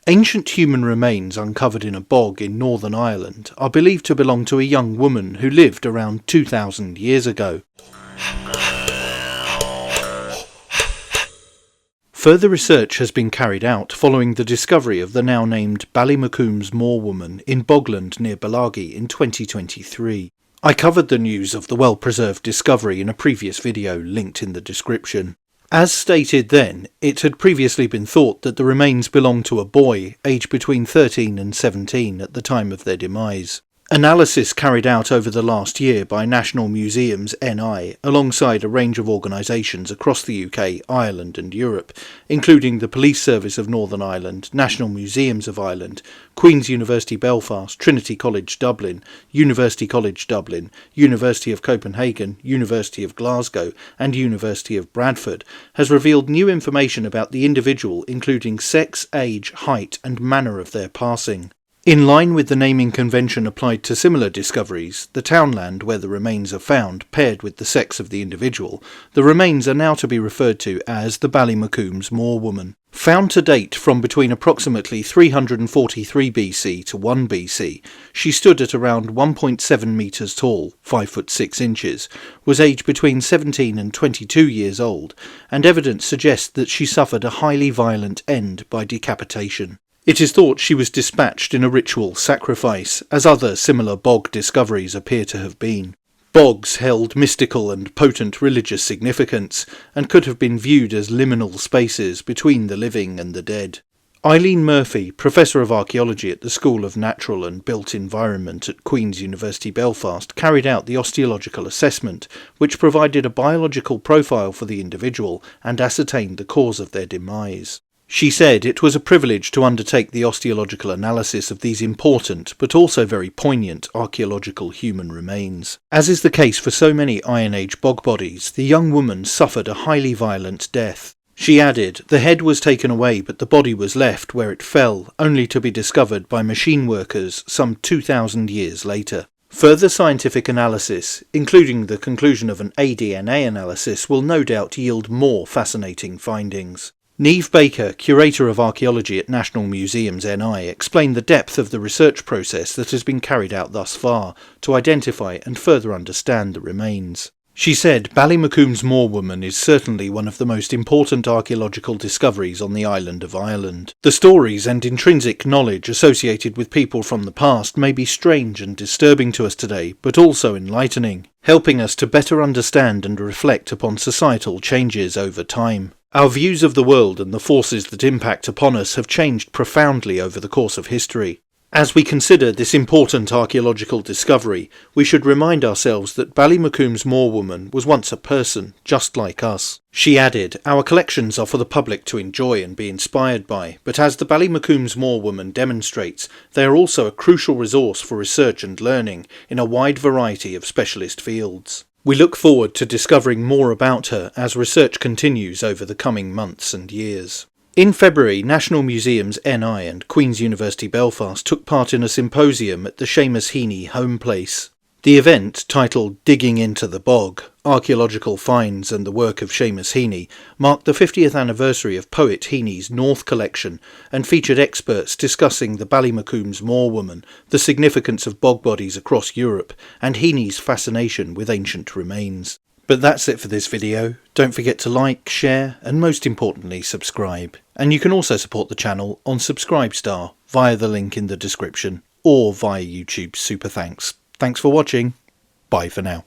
Ancient human remains uncovered in a bog in Northern Ireland are believed to belong to a young woman who lived around 2,000 years ago. Further research has been carried out following the discovery of the now named Ballymacoom's Moor woman in Bogland near Ballaghy in 2023. I covered the news of the well-preserved discovery in a previous video linked in the description. As stated then, it had previously been thought that the remains belonged to a boy aged between 13 and 17 at the time of their demise. Analysis carried out over the last year by National Museums NI alongside a range of organisations across the UK, Ireland and Europe, including the Police Service of Northern Ireland, National Museums of Ireland, Queen's University Belfast, Trinity College Dublin, University College Dublin, University of Copenhagen, University of Glasgow and University of Bradford, has revealed new information about the individual, including sex, age, height and manner of their passing. In line with the naming convention applied to similar discoveries, the townland where the remains are found paired with the sex of the individual, the remains are now to be referred to as the Ballymacoom's Moor woman. Found to date from between approximately 343 BC to 1 BC, she stood at around 1.7 metres tall, 5 foot 6 inches, was aged between 17 and 22 years old, and evidence suggests that she suffered a highly violent end by decapitation. It is thought she was dispatched in a ritual sacrifice, as other similar bog discoveries appear to have been. Bogs held mystical and potent religious significance, and could have been viewed as liminal spaces between the living and the dead. Eileen Murphy, Professor of Archaeology at the School of Natural and Built Environment at Queen's University Belfast, carried out the osteological assessment, which provided a biological profile for the individual and ascertained the cause of their demise. She said it was a privilege to undertake the osteological analysis of these important but also very poignant archaeological human remains. As is the case for so many Iron Age bog bodies, the young woman suffered a highly violent death. She added, the head was taken away but the body was left where it fell, only to be discovered by machine workers some 2,000 years later. Further scientific analysis, including the conclusion of an aDNA analysis, will no doubt yield more fascinating findings. Niamh Baker, Curator of Archaeology at National Museums NI, explained the depth of the research process that has been carried out thus far to identify and further understand the remains. She said Ballymacoom's Moor woman is certainly one of the most important archaeological discoveries on the island of Ireland. The stories and intrinsic knowledge associated with people from the past may be strange and disturbing to us today, but also enlightening, helping us to better understand and reflect upon societal changes over time. Our views of the world and the forces that impact upon us have changed profoundly over the course of history. As we consider this important archaeological discovery, we should remind ourselves that Ballymacoom's Moor woman was once a person, just like us. She added, our collections are for the public to enjoy and be inspired by, but as the Ballymacoom's Moor woman demonstrates, they are also a crucial resource for research and learning in a wide variety of specialist fields. We look forward to discovering more about her as research continues over the coming months and years. In February, National Museums NI and Queen's University Belfast took part in a symposium at the Seamus Heaney home place. The event, titled Digging into the Bog, Archaeological Finds and the Work of Seamus Heaney, marked the 50th anniversary of poet Heaney's North collection and featured experts discussing the Ballymacoom's Moor woman, the significance of bog bodies across Europe, and Heaney's fascination with ancient remains. But that's it for this video. Don't forget to like, share and most importantly subscribe. And you can also support the channel on Subscribestar via the link in the description or via YouTube's Super Thanks. Thanks for watching. Bye for now.